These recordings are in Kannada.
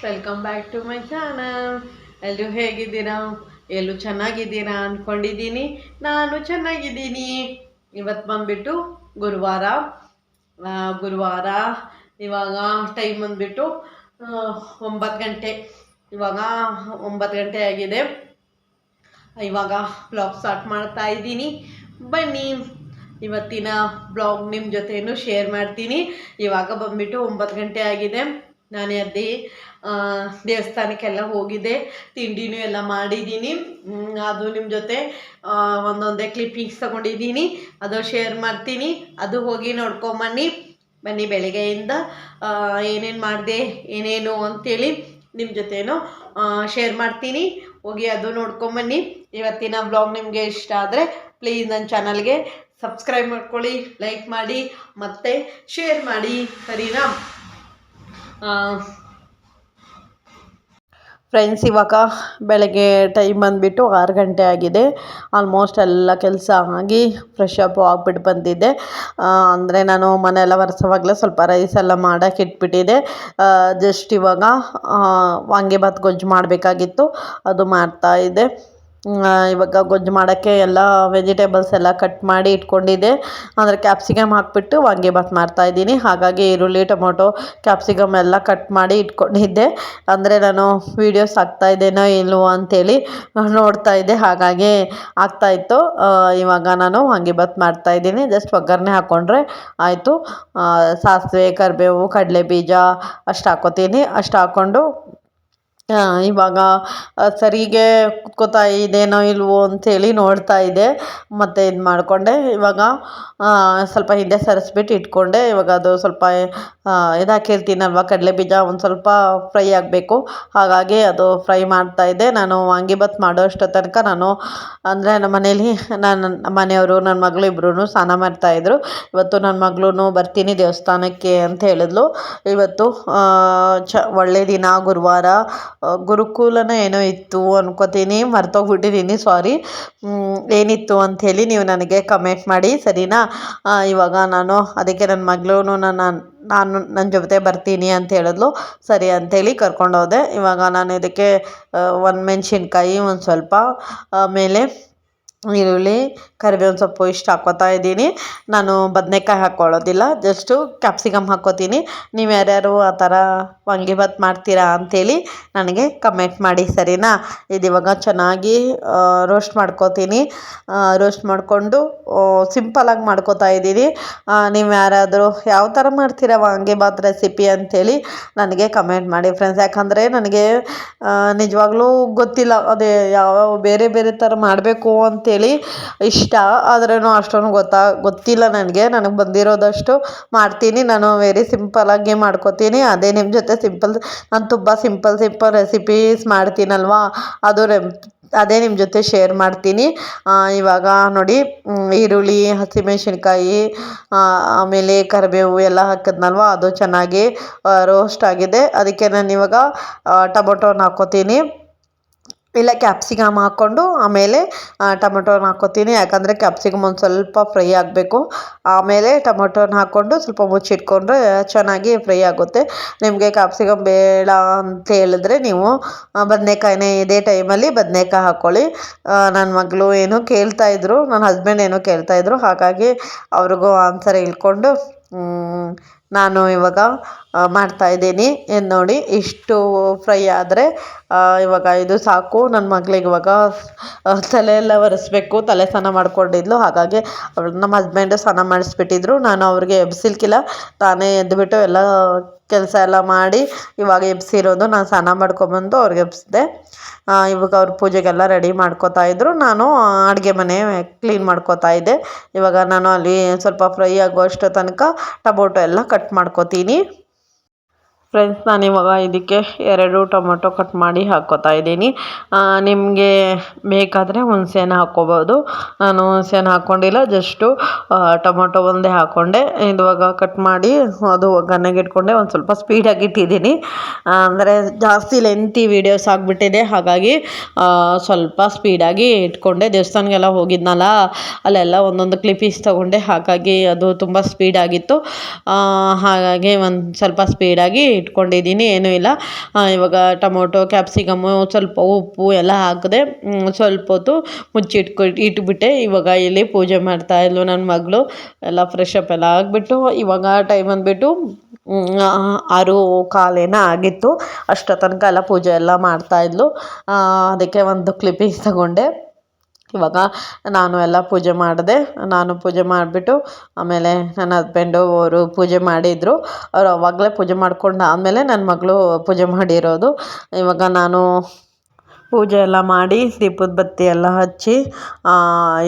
Welcome back to my channel. ಎಲ್ಲರೂ ಹೇಗಿದ್ದೀರಾ? ಎಲ್ಲರೂ ಚೆನ್ನಾಗಿದ್ದೀರಾ ಅಂದ್ಕೊಂಡಿದ್ದೀನಿ. ನಾನು ಚೆನ್ನಾಗಿದ್ದೀನಿ. ಇವತ್ತು ಬಂದುಬಿಟ್ಟು ಗುರುವಾರ. ಗುರುವಾರ ಇವಾಗ ಟೈಮ್ ಬಂದುಬಿಟ್ಟು 9 ಗಂಟೆ. ಇವಾಗ 9 ಗಂಟೆ ಆಗಿದೆ. ಇವಾಗ ಬ್ಲಾಗ್ ಸ್ಟಾರ್ಟ್ ಮಾಡ್ತಾ ಇದ್ದೀನಿ. ಬನ್ನಿ, ಇವತ್ತಿನ ಬ್ಲಾಗ್ ನಿಮ್ಮ ಜೊತೆನೂ ಶೇರ್ ಮಾಡ್ತೀನಿ. ಇವಾಗ ಬಂದುಬಿಟ್ಟು 9 ಗಂಟೆ ಆಗಿದೆ. ನಾನು ಅದೇ ದೇವಸ್ಥಾನಕ್ಕೆಲ್ಲ ಹೋಗಿದ್ದೆ, ತಿಂಡಿನೂ ಎಲ್ಲ ಮಾಡಿದ್ದೀನಿ. ಅದು ನಿಮ್ಮ ಜೊತೆ ಒಂದೊಂದೇ ಕ್ಲಿಪ್ಪಿಂಗ್ಸ್ ತೊಗೊಂಡಿದ್ದೀನಿ, ಅದು ಶೇರ್ ಮಾಡ್ತೀನಿ. ಅದು ಹೋಗಿ ನೋಡ್ಕೊಂಬನ್ನಿ. ಬನ್ನಿ, ಬೆಳಗ್ಗೆಯಿಂದ ಏನೇನು ಮಾಡಿದೆ ಏನೇನು ಅಂತೇಳಿ ನಿಮ್ಮ ಜೊತೆನೂ ಶೇರ್ ಮಾಡ್ತೀನಿ. ಹೋಗಿ ಅದು ನೋಡ್ಕೊಂಬನ್ನಿ. ಇವತ್ತಿನ ಬ್ಲಾಗ್ ನಿಮಗೆ ಇಷ್ಟ ಆದರೆ ಪ್ಲೀಸ್ ನನ್ನ ಚಾನಲ್ಗೆ ಸಬ್ಸ್ಕ್ರೈಬ್ ಮಾಡ್ಕೊಳ್ಳಿ, ಲೈಕ್ ಮಾಡಿ ಮತ್ತು ಶೇರ್ ಮಾಡಿ, ಸರಿನಾ ಫ್ರೆಂಡ್ಸ್? ಇವಾಗ ಬೆಳಗ್ಗೆ ಟೈಮ್ ಬಂದುಬಿಟ್ಟು 6 ಗಂಟೆ ಆಗಿದೆ. ಆಲ್ಮೋಸ್ಟ್ ಎಲ್ಲ ಕೆಲಸ ಆಗಿ ಫ್ರೆಶ್ ಅಪ್ ಆಗಿಬಿಟ್ಟು ಬಂದಿದ್ದೆ. ಅಂದರೆ ನಾನು ಮನೆಯೆಲ್ಲ ಒರೆಸೋವಾಗಲೇ ಸ್ವಲ್ಪ ರೈಸ್ ಎಲ್ಲ ಮಾಡೋಕ್ಕೆ ಇಟ್ಬಿಟ್ಟಿದ್ದೆ. ಜಸ್ಟ್ ಇವಾಗ ವಾಂಗಿಭಾತ್ ಗೊಜ್ಜು ಮಾಡಬೇಕಾಗಿತ್ತು, ಅದು ಮಾಡ್ತಾಯಿದ್ದೆ. ಇವಾಗ ಗೊಜ್ಜು ಮಾಡೋಕ್ಕೆ ಎಲ್ಲ ವೆಜಿಟೇಬಲ್ಸ್ ಎಲ್ಲ ಕಟ್ ಮಾಡಿ ಇಟ್ಕೊಂಡಿದ್ದೆ. ಅಂದರೆ ಕ್ಯಾಪ್ಸಿಕಮ್ ಹಾಕ್ಬಿಟ್ಟು ವಾಂಗಿಭಾತ್ ಮಾಡ್ತಾಯಿದ್ದೀನಿ. ಹಾಗಾಗಿ ಈರುಳ್ಳಿ, ಟೊಮೊಟೊ, ಕ್ಯಾಪ್ಸಿಕಮ್ ಎಲ್ಲ ಕಟ್ ಮಾಡಿ ಇಟ್ಕೊಂಡಿದ್ದೆ. ಅಂದರೆ ನಾನು ವೀಡಿಯೋಸ್ ಹಾಕ್ತಾಯಿದ್ದೇನೋ ಇಲ್ವೋ ಅಂಥೇಳಿ ನೋಡ್ತಾಯಿದ್ದೆ, ಹಾಗಾಗಿ ಆಗ್ತಾಯಿತ್ತು. ಇವಾಗ ನಾನು ವಾಂಗಿಭಾತ್ ಮಾಡ್ತಾಯಿದ್ದೀನಿ. ಜಸ್ಟ್ ಒಗ್ಗರಣೆ ಹಾಕ್ಕೊಂಡ್ರೆ ಆಯಿತು. ಸಾಸಿವೆ, ಕರಿಬೇವು, ಕಡಲೆ ಬೀಜ ಅಷ್ಟು ಹಾಕ್ಕೋತೀನಿ. ಅಷ್ಟು ಹಾಕ್ಕೊಂಡು ಇವಾಗ ಸರಿಗೆ ಕುತ್ಕೋತಾ ಇದೇನೋ ಇಲ್ವೋ ಅಂಥೇಳಿ ನೋಡ್ತಾ ಇದ್ದೆ. ಮತ್ತು ಇದು ಮಾಡಿಕೊಂಡೆ. ಇವಾಗ ಸ್ವಲ್ಪ ಹಿಂದೆ ಸರಿಸ್ಬಿಟ್ಟು ಇಟ್ಕೊಂಡೆ. ಇವಾಗ ಅದು ಸ್ವಲ್ಪ ಇದಾಕಿರ್ತೀನಲ್ವ, ಕಡಲೆ ಬೀಜ ಒಂದು ಸ್ವಲ್ಪ ಫ್ರೈ ಆಗಬೇಕು, ಹಾಗಾಗಿ ಅದು ಫ್ರೈ ಮಾಡ್ತಾಯಿದ್ದೆ. ನಾನು ವಾಂಗಿಭಾತ್ ಮಾಡೋ ಅಷ್ಟೋ ತನಕ ನಾನು ಅಂದರೆ ನಮ್ಮ ಮನೇಲಿ ನನ್ನ ಮನೆಯವರು, ನನ್ನ ಮಗಳು ಇಬ್ಬರೂ ಸ್ನಾನ ಮಾಡ್ತಾಯಿದ್ರು. ಇವತ್ತು ನನ್ನ ಮಗಳೂ ಬರ್ತೀನಿ ದೇವಸ್ಥಾನಕ್ಕೆ ಅಂತ ಹೇಳಿದ್ಲು. ಇವತ್ತು ಒಳ್ಳೆ ದಿನ, ಗುರುವಾರ, ಗುರುಕುಲನ ಏನೋ ಇತ್ತು ಅನ್ಕೋತೀನಿ, ಮರ್ತೋಗ್ಬಿಟ್ಟಿದ್ದೀನಿ, ಸಾರಿ. ಏನಿತ್ತು ಅಂಥೇಳಿ ನೀವು ನನಗೆ ಕಮೆಂಟ್ ಮಾಡಿ, ಸರಿನಾ? ಇವಾಗ ನಾನು ಅದಕ್ಕೆ ನನ್ನ ಮಗಳೂ ನನ್ನ ಜೊತೆ ಬರ್ತೀನಿ ಅಂತ ಹೇಳಿದ್ಲು. ಸರಿ ಅಂಥೇಳಿ ಕರ್ಕೊಂಡೋದೆ. ಇವಾಗ ನಾನು ಇದಕ್ಕೆ ಒಣಮೆಣ್ಸಿನ್ಕಾಯಿ, ಒಂದು ಸ್ವಲ್ಪ ಆಮೇಲೆ ಈರುಳ್ಳಿ, ಕರಿಬೇವಿನ ಸೊಪ್ಪು ಇಷ್ಟು ಹಾಕ್ಕೋತಾ ಇದ್ದೀನಿ. ನಾನು ಬದನೇಕಾಯಿ ಹಾಕ್ಕೊಳ್ಳೋದಿಲ್ಲ, ಜಸ್ಟು ಕ್ಯಾಪ್ಸಿಕಮ್ ಹಾಕ್ಕೋತೀನಿ. ನೀವು ಯಾರ್ಯಾರು ಆ ಥರ ವಾಂಗಿಭಾತ್ ಮಾಡ್ತೀರಾ ಅಂಥೇಳಿ ನನಗೆ ಕಮೆಂಟ್ ಮಾಡಿ, ಸರಿನಾ? ಇದು ಇವಾಗ ಚೆನ್ನಾಗಿ ರೋಸ್ಟ್ ಮಾಡ್ಕೋತೀನಿ. ರೋಸ್ಟ್ ಮಾಡಿಕೊಂಡು ಸಿಂಪಲಾಗಿ ಮಾಡ್ಕೋತಾ ಇದ್ದೀನಿ. ನೀವು ಯಾರಾದರೂ ಯಾವ ಥರ ಮಾಡ್ತೀರಾ ವಾಂಗಿಭಾತ್ ರೆಸಿಪಿ ಅಂಥೇಳಿ ನನಗೆ ಕಮೆಂಟ್ ಮಾಡಿ ಫ್ರೆಂಡ್ಸ್. ಯಾಕಂದರೆ ನನಗೆ ನಿಜವಾಗ್ಲೂ ಗೊತ್ತಿಲ್ಲ, ಅದೇ ಯಾವ ಬೇರೆ ಬೇರೆ ಥರ ಮಾಡಬೇಕು ಅಂಥೇಳಿ ಇಷ್ಟ, ಆದ್ರೂ ಅಷ್ಟೊಂದು ಗೊತ್ತಿಲ್ಲ ನನಗೆ ಬಂದಿರೋದಷ್ಟು ಮಾಡ್ತೀನಿ. ನಾನು ವೆರಿ ಸಿಂಪಲಾಗಿ ಮಾಡ್ಕೋತೀನಿ. ಅದೇ ನಿಮ್ಮ ಜೊತೆ ನಾನು ತುಂಬ ಸಿಂಪಲ್ ರೆಸಿಪೀಸ್ ಮಾಡ್ತೀನಲ್ವ, ಅದೇ ನಿಮ್ಮ ಜೊತೆ ಶೇರ್ ಮಾಡ್ತೀನಿ. ಇವಾಗ ನೋಡಿ, ಈರುಳ್ಳಿ, ಹಸಿಮೆಣ್ಸಿನ್ಕಾಯಿ, ಆಮೇಲೆ ಕರಿಬೇವು ಎಲ್ಲ ಹಾಕಿದ್ನಲ್ವ, ಅದು ಚೆನ್ನಾಗಿ ರೋಸ್ಟ್ ಆಗಿದೆ. ಅದಕ್ಕೆ ನಾನು ಇವಾಗ ಟೊಮೊಟೊನ ಹಾಕ್ಕೋತೀನಿ, ಇಲ್ಲ ಕ್ಯಾಪ್ಸಿಕಮ್ ಹಾಕ್ಕೊಂಡು ಆಮೇಲೆ ಟೊಮೊಟೊನ ಹಾಕ್ಕೋತೀನಿ. ಯಾಕಂದರೆ ಕ್ಯಾಪ್ಸಿಕಮ್ ಒಂದು ಸ್ವಲ್ಪ ಫ್ರೈ ಆಗಬೇಕು, ಆಮೇಲೆ ಟೊಮೊಟೊನ ಹಾಕ್ಕೊಂಡು ಸ್ವಲ್ಪ ಮುಚ್ಚಿಟ್ಕೊಂಡ್ರೆ ಚೆನ್ನಾಗಿ ಫ್ರೈ ಆಗುತ್ತೆ. ನಿಮಗೆ ಕ್ಯಾಪ್ಸಿಕಮ್ ಬೇಡ ಅಂತ ಹೇಳಿದ್ರೆ ನೀವು ಬದನೇಕಾಯಿನೇ ಇದೇ ಟೈಮಲ್ಲಿ ಬದನೇಕಾಯಿ ಹಾಕ್ಕೊಳ್ಳಿ. ನನ್ನ ಮಗಳು ಏನೋ ಕೇಳ್ತಾಯಿದ್ರು, ನನ್ನ ಹಸ್ಬೆಂಡ್ ಏನೋ ಕೇಳ್ತಾಯಿದ್ರು, ಹಾಗಾಗಿ ಅವ್ರಿಗೂ ಆನ್ಸರ್ ಹೇಳ್ಕೊಂಡು ನಾನು ಇವಾಗ ಮಾಡ್ತಾಯಿದ್ದೀನಿ. ಏನು ನೋಡಿ, ಇಷ್ಟು ಫ್ರೈ ಆದರೆ ಇವಾಗ ಇದು ಸಾಕು. ನನ್ನ ಮಗಳಿಗೆ ಇವಾಗ ತಲೆ ಎಲ್ಲ ಒರೆಸ್ಬೇಕು, ತಲೆ ಸ್ನಾನ ಮಾಡ್ಕೊಂಡಿದ್ಲು, ಹಾಗಾಗಿ ನಮ್ಮ ಹಸ್ಬೆಂಡು ಸ್ನಾನ ಮಾಡಿಸ್ಬಿಟ್ಟಿದ್ರು. ನಾನು ಅವ್ರಿಗೆ ಎಬ್ಸಿಲ್ಕಿಲ್ಲ, ತಾನೇ ಎದ್ದುಬಿಟ್ಟು ಎಲ್ಲ ಕೆಲಸ ಎಲ್ಲ ಮಾಡಿ ಇವಾಗ ಎಬ್ಸಿರೋದು. ನಾನು ಸ್ನಾನ ಮಾಡ್ಕೊಂಬಂದು ಅವ್ರಿಗೆ ಎಬ್ಸಿದೆ. ಇವಾಗ ಅವ್ರ ಪೂಜೆಗೆಲ್ಲ ರೆಡಿ ಮಾಡ್ಕೋತಾ ಇದ್ರು, ನಾನು ಅಡುಗೆ ಮನೆ ಕ್ಲೀನ್ ಮಾಡ್ಕೋತಾ ಇದ್ದೆ. ಇವಾಗ ನಾನು ಅಲ್ಲಿ ಸ್ವಲ್ಪ ಫ್ರೈ ಆಗುವಷ್ಟು ತನಕ ಟೊಮೊಟೊ ಎಲ್ಲ ಕಟ್ ಮಾಡ್ಕೋತೀನಿ. ಫ್ರೆಂಡ್ಸ್, ನಾನಿವಾಗ ಇದಕ್ಕೆ 2 ಟೊಮೊಟೊ ಕಟ್ ಮಾಡಿ ಹಾಕ್ಕೋತಾ ಇದ್ದೀನಿ. ನಿಮಗೆ ಬೇಕಾದರೆ ಹುಣಸೆಹಣ್ಣು ಹಾಕ್ಕೋಬೋದು. ನಾನು ಹುಣಸೆಹಣ್ಣು ಹಾಕ್ಕೊಂಡಿಲ್ಲ, ಜಸ್ಟು ಟೊಮೊಟೊ ಒಂದೇ ಹಾಕ್ಕೊಂಡೆ. ಇವಾಗ ಕಟ್ ಮಾಡಿ ಅದು ಒಗ್ಗರಣೆಗೆ ಇಟ್ಕೊಂಡೆ. ಒಂದು ಸ್ವಲ್ಪ ಸ್ಪೀಡಾಗಿ ಇಟ್ಟಿದ್ದೀನಿ, ಅಂದರೆ ಜಾಸ್ತಿ ಲೆಂತಿ ವೀಡಿಯೋಸ್ ಆಗಿಬಿಟ್ಟಿದೆ, ಹಾಗಾಗಿ ಸ್ವಲ್ಪ ಸ್ಪೀಡಾಗಿ ಇಟ್ಕೊಂಡೆ. ದೇವಸ್ಥಾನಕ್ಕೆಲ್ಲ ಹೋಗಿದ್ನಲ್ಲ, ಅಲ್ಲೆಲ್ಲ ಒಂದೊಂದು ಕ್ಲಿಪ್ಪಿಂಗ್ಸ್ ತೊಗೊಂಡೆ, ಹಾಗಾಗಿ ಅದು ತುಂಬ ಸ್ಪೀಡಾಗಿತ್ತು. ಹಾಗಾಗಿ ಒಂದು ಸ್ವಲ್ಪ ಸ್ಪೀಡಾಗಿ ಇಟ್ಕೊಂಡಿದ್ದೀನಿ, ಏನೂ ಇಲ್ಲ. ಇವಾಗ ಟೊಮೊಟೊ, ಕ್ಯಾಪ್ಸಿಕಮ್ಮು, ಸ್ವಲ್ಪ ಉಪ್ಪು ಎಲ್ಲ ಹಾಕಿದೆ. ಸ್ವಲ್ಪ ಹೊತ್ತು ಇಟ್ಬಿಟ್ಟೆ. ಇವಾಗ ಇಲ್ಲಿ ಪೂಜೆ ಮಾಡ್ತಾಯಿದ್ಲು ನನ್ನ ಮಗಳು. ಎಲ್ಲ ಫ್ರೆಶ್ ಅಪ್ ಎಲ್ಲ ಆಗಿಬಿಟ್ಟು ಇವಾಗ ಟೈಮ್ ಬಂದುಬಿಟ್ಟು 6:15 ಆಗಿತ್ತು. ಅಷ್ಟೋ ತನಕ ಎಲ್ಲ ಪೂಜೆ ಎಲ್ಲ ಮಾಡ್ತಾಯಿದ್ಲು. ಅದಕ್ಕೆ ಒಂದು ಕ್ಲಿಪ್ಪಿಂಗ್ಸ್ ತಗೊಂಡೆ. ಇವಾಗ ನಾನು ಎಲ್ಲ ಪೂಜೆ ಮಾಡಿದೆ. ನಾನು ಪೂಜೆ ಮಾಡಿಬಿಟ್ಟು ಆಮೇಲೆ ನನ್ನ ಹಸ್ಬೆಂಡು ಅವರು ಪೂಜೆ ಮಾಡಿದರು. ಅವ್ರು ಆವಾಗಲೇ ಪೂಜೆ ಮಾಡ್ಕೊಂಡು ಆದಮೇಲೆ ನನ್ನ ಮಗಳು ಪೂಜೆ ಮಾಡಿರೋದು. ಇವಾಗ ನಾನು ಪೂಜೆ ಎಲ್ಲ ಮಾಡಿ ದೀಪದ ಬತ್ತಿ ಎಲ್ಲ ಹಚ್ಚಿ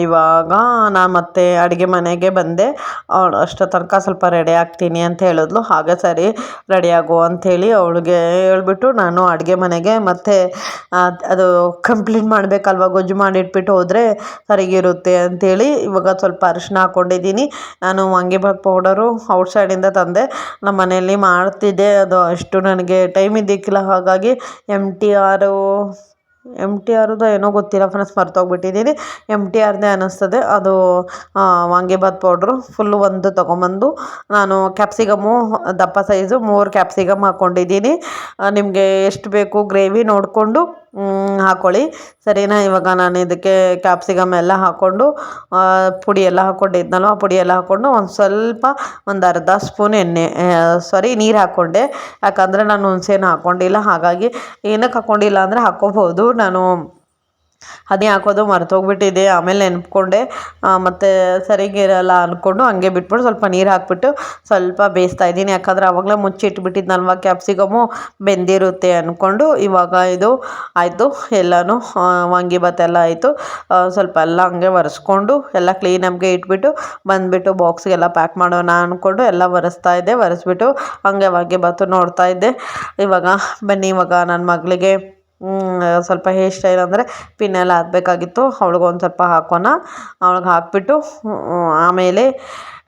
ಇವಾಗ ನಾನು ಮತ್ತೆ ಅಡುಗೆ ಮನೆಗೆ ಬಂದೆ. ಅವಳು ಅಷ್ಟೋ ತನಕ ಸ್ವಲ್ಪ ರೆಡಿ ಆಗ್ತೀನಿ ಅಂತ ಹೇಳಿದ್ಲು. ಹಾಗೆ ಸರಿ ರೆಡಿ ಆಗು ಅಂಥೇಳಿ ಅವಳಿಗೆ ಹೇಳ್ಬಿಟ್ಟು ನಾನು ಅಡುಗೆ ಮನೆಗೆ ಮತ್ತೆ ಅದು ಕಂಪ್ಲೀಟ್ ಮಾಡಬೇಕಲ್ವ, ಗೊಜ್ಜು ಮಾಡಿಟ್ಬಿಟ್ಟು ಹೋದರೆ ಸರಿಗಿರುತ್ತೆ ಅಂಥೇಳಿ ಇವಾಗ ಸ್ವಲ್ಪ ಅರಿಶಿನ ಹಾಕ್ಕೊಂಡಿದ್ದೀನಿ. ನಾನು ವಾಂಗಿಬಾತ್ ಪೌಡರು ಔಟ್ಸೈಡಿಂದ ತಂದೆ. ನಮ್ಮ ಮನೆಯಲ್ಲಿ ಮಾಡ್ತಿದ್ದೆ, ಅದು ಅಷ್ಟು ನನಗೆ ಟೈಮ್ ಇದ್ದಿಕ್ಕಿಲ್ಲ. ಹಾಗಾಗಿ MTRದು ಏನೋ ಗೊತ್ತಿಲ್ಲ ಫ್ರೆಂಡ್ಸ್, ಮರ್ತೋಗ್ಬಿಟ್ಟಿದ್ದೀನಿ. MTRದೇ ಅನ್ನಿಸ್ತದೆ ಅದು. ವಾಂಗಿಬಾತ್ ಪೌಡ್ರು ಫುಲ್ಲು ಒಂದು ತೊಗೊಂಬಂದು ನಾನು ಕ್ಯಾಪ್ಸಿಕಮ್ಮು ದಪ್ಪ ಸೈಜು 3 ಕ್ಯಾಪ್ಸಿಕಮ್ ಹಾಕ್ಕೊಂಡಿದ್ದೀನಿ. ನಿಮಗೆ ಎಷ್ಟು ಬೇಕು ಗ್ರೇವಿ ನೋಡಿಕೊಂಡು ಹಾಕ್ಕೊಳ್ಳಿ, ಸರಿನಾ. ಇವಾಗ ನಾನು ಇದಕ್ಕೆ ಕ್ಯಾಪ್ಸಿಕಮ್ ಎಲ್ಲ ಹಾಕ್ಕೊಂಡು ಪುಡಿ ಎಲ್ಲ ಹಾಕ್ಕೊಂಡಿದ್ನಲ್ವ, ಆ ಪುಡಿ ಎಲ್ಲ ಹಾಕ್ಕೊಂಡು ಒಂದು ಅರ್ಧ ಸ್ಪೂನ್ ನೀರು ಹಾಕ್ಕೊಂಡೆ. ಯಾಕಂದರೆ ನಾನು ಹುಣಸೆಹಣ್ಣು ಹಾಕ್ಕೊಂಡಿಲ್ಲ. ಹಾಗಾಗಿ ಏನಕ್ಕೆ ಹಾಕ್ಕೊಂಡಿಲ್ಲ ಅಂದರೆ ಹಾಕ್ಕೋಬೋದು, ನಾನು ಅದೇ ಹಾಕೋದು ಮರ್ತೋಗ್ಬಿಟ್ಟಿದೆ. ಆಮೇಲೆ ನೆನ್ಪ್ಕೊಂಡೆ, ಮತ್ತು ಸರಿಗಿರಲ್ಲ ಅಂದ್ಕೊಂಡು ಹಂಗೆ ಬಿಟ್ಬಿಟ್ಟು ಸ್ವಲ್ಪ ನೀರು ಹಾಕ್ಬಿಟ್ಟು ಸ್ವಲ್ಪ ಬೇಯಿಸ್ತಾ ಇದ್ದೀನಿ. ಯಾಕಂದರೆ ಆವಾಗಲೇ ಮುಚ್ಚಿಟ್ಬಿಟ್ಟಿದ್ನಲ್ವ, ಕ್ಯಾಪ್ಸಿಕಮ್ಮು ಬೆಂದಿರುತ್ತೆ ಅಂದ್ಕೊಂಡು. ಇವಾಗ ಇದು ಆಯಿತು, ಎಲ್ಲನೂ ವಾಂಗಿಬಾತ್ ಎಲ್ಲ ಆಯಿತು. ಸ್ವಲ್ಪ ಎಲ್ಲ ಹಂಗೆ ಒರೆಸ್ಕೊಂಡು ಎಲ್ಲ ಕ್ಲೀನಾಗೆ ಇಟ್ಬಿಟ್ಟು ಬಂದುಬಿಟ್ಟು ಬಾಕ್ಸ್ಗೆಲ್ಲ ಪ್ಯಾಕ್ ಮಾಡೋಣ ಅಂದ್ಕೊಂಡು ಎಲ್ಲ ಒರೆಸ್ಬಿಟ್ಟು ಹಂಗೆ ವಾಂಗಿಬಾತು ನೋಡ್ತಾಯಿದ್ದೆ. ಇವಾಗ ಬನ್ನಿ, ಇವಾಗ ನನ್ನ ಮಗಳಿಗೆ ಸ್ವಲ್ಪ ಹೇರ್ ಸ್ಟೈಲ್ ಅಂದರೆ ಪಿನ್ನೆಲ್ಲ ಹಾಕಬೇಕಾಗಿತ್ತು. ಅವಳಿಗೊಂದು ಸ್ವಲ್ಪ ಹಾಕೋಣ. ಅವಳಿಗೆ ಹಾಕ್ಬಿಟ್ಟು ಆಮೇಲೆ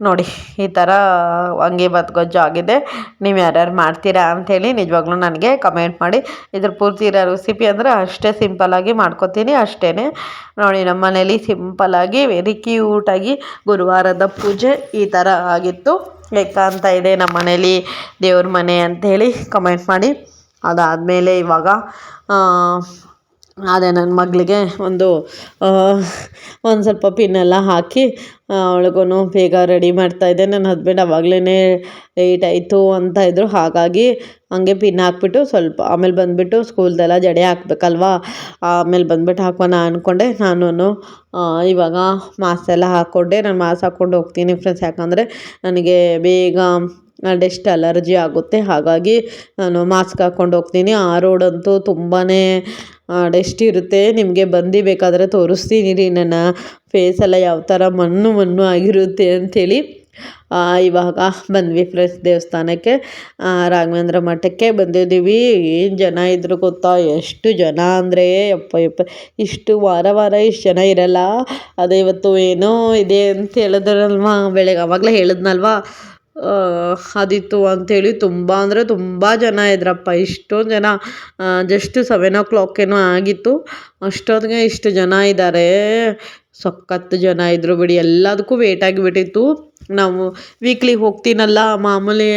ನೋಡಿ ಈ ಥರ ವಾಂಗಿಬಾತ್ ಗೊಜ್ಜು ಆಗಿದೆ. ನೀವು ಯಾರ್ಯಾರು ಮಾಡ್ತೀರಾ ಅಂಥೇಳಿ ನಿಜವಾಗ್ಲೂ ನನಗೆ ಕಮೆಂಟ್ ಮಾಡಿ. ಇದ್ರ ಪೂರ್ತಿ ಇರೋ ರೆಸಿಪಿ ಅಂದರೆ ಅಷ್ಟೇ ಸಿಂಪಲ್ಲಾಗಿ ಮಾಡ್ಕೊತೀನಿ, ಅಷ್ಟೇ. ನೋಡಿ ನಮ್ಮ ಮನೇಲಿ ಸಿಂಪಲ್ಲಾಗಿ ವೆರಿ ಕ್ಯೂಟಾಗಿ ಗುರುವಾರದ ಪೂಜೆ ಈ ಥರ ಆಗಿತ್ತು. ಅಂತ ಇದೆ ನಮ್ಮ ಮನೇಲಿ ದೇವ್ರ ಮನೆ ಅಂಥೇಳಿ ಕಮೆಂಟ್ ಮಾಡಿ. ಅದಾದಮೇಲೆ ಇವಾಗ ಅದೇ ನನ್ನ ಮಗಳಿಗೆ ಒಂದು ಸ್ವಲ್ಪ ಪಿನ್ನೆಲ್ಲ ಹಾಕಿ ಅವಳಿಗೂ ಬೇಗ ರೆಡಿ ಮಾಡ್ತಾಯಿದ್ದೆ. ನನ್ನ ಹಸ್ಬೆಂಡ್ ಆವಾಗಲೇ ಲೇಟ್ ಆಯಿತು ಅಂತ ಇದ್ದರು. ಹಾಗಾಗಿ ಹಂಗೆ ಪಿನ್ ಹಾಕ್ಬಿಟ್ಟು ಸ್ವಲ್ಪ ಆಮೇಲೆ ಬಂದುಬಿಟ್ಟು ಸ್ಕೂಲ್ದೆಲ್ಲ ಜಡೆ ಹಾಕ್ಬೇಕಲ್ವ, ಆಮೇಲೆ ಬಂದುಬಿಟ್ಟು ಹಾಕೋಣ ಅಂದ್ಕೊಂಡೆ. ನಾನು ಇವಾಗ ಮಾಸ್ಕ್ ಎಲ್ಲ ಹಾಕ್ಕೊಂಡೆ. ನಾನು ಮಾಸ್ಕ್ ಹಾಕ್ಕೊಂಡು ಹೋಗ್ತೀನಿ ಫ್ರೆಂಡ್ಸ್, ಯಾಕಂದರೆ ನನಗೆ ಬೇಗ ಡಸ್ಟ್ ಅಲರ್ಜಿ ಆಗುತ್ತೆ. ಹಾಗಾಗಿ ನಾನು ಮಾಸ್ಕ್ ಹಾಕ್ಕೊಂಡು ಹೋಗ್ತೀನಿ. ಆ ರೋಡಂತೂ ತುಂಬಾ ಡಸ್ಟ್ ಇರುತ್ತೆ. ನಿಮಗೆ ಬಂದು ಬೇಕಾದರೆ ತೋರಿಸ್ತೀನಿ ರೀ ನನ್ನ ಫೇಸೆಲ್ಲ ಯಾವ ಥರ ಮಣ್ಣು ಆಗಿರುತ್ತೆ ಅಂಥೇಳಿ. ಇವಾಗ ಬಂದ್ವಿ ಫ್ರೆಂಡ್ಸ್ ದೇವಸ್ಥಾನಕ್ಕೆ, ರಾಘವೇಂದ್ರ ಮಠಕ್ಕೆ ಬಂದಿದ್ದೀವಿ. ಏನು ಜನ ಇದ್ರು ಗೊತ್ತಾ, ಎಷ್ಟು ಜನ ಅಂದರೆ ಯಪ್ಪ ಇಷ್ಟು ವಾರ ಇಷ್ಟು ಜನ ಇರಲ್ಲ. ಅದೇ ಇವತ್ತು ಏನೋ ಇದೆ ಅಂತ ಹೇಳಿದ್ರಲ್ವ, ಬೆಳಗ್ಗೆ ಆವಾಗಲೇ ಹೇಳಿದ್ನಲ್ವ ಅದಿತ್ತು ಅಂಥೇಳಿ. ತುಂಬ ಅಂದರೆ ತುಂಬ ಜನ ಇದ್ರಪ್ಪ, ಇಷ್ಟೊಂದು ಜನ. ಜಸ್ಟ್ 7 o'clock ಏನೋ ಆಗಿತ್ತು, ಅಷ್ಟೊತ್ತಿಗೆ ಇಷ್ಟು ಜನ ಇದ್ದಾರೆ. ಸಖತ್ತು ಜನ ಇದ್ದರು ಬಿಡಿ. ಎಲ್ಲದಕ್ಕೂ ವೇಟ್ ಆಗಿಬಿಟ್ಟಿತ್ತು. ನಾವು ವೀಕ್ಲಿ ಹೋಗ್ತೀನಲ್ಲ, ಮಾಮೂಲಿ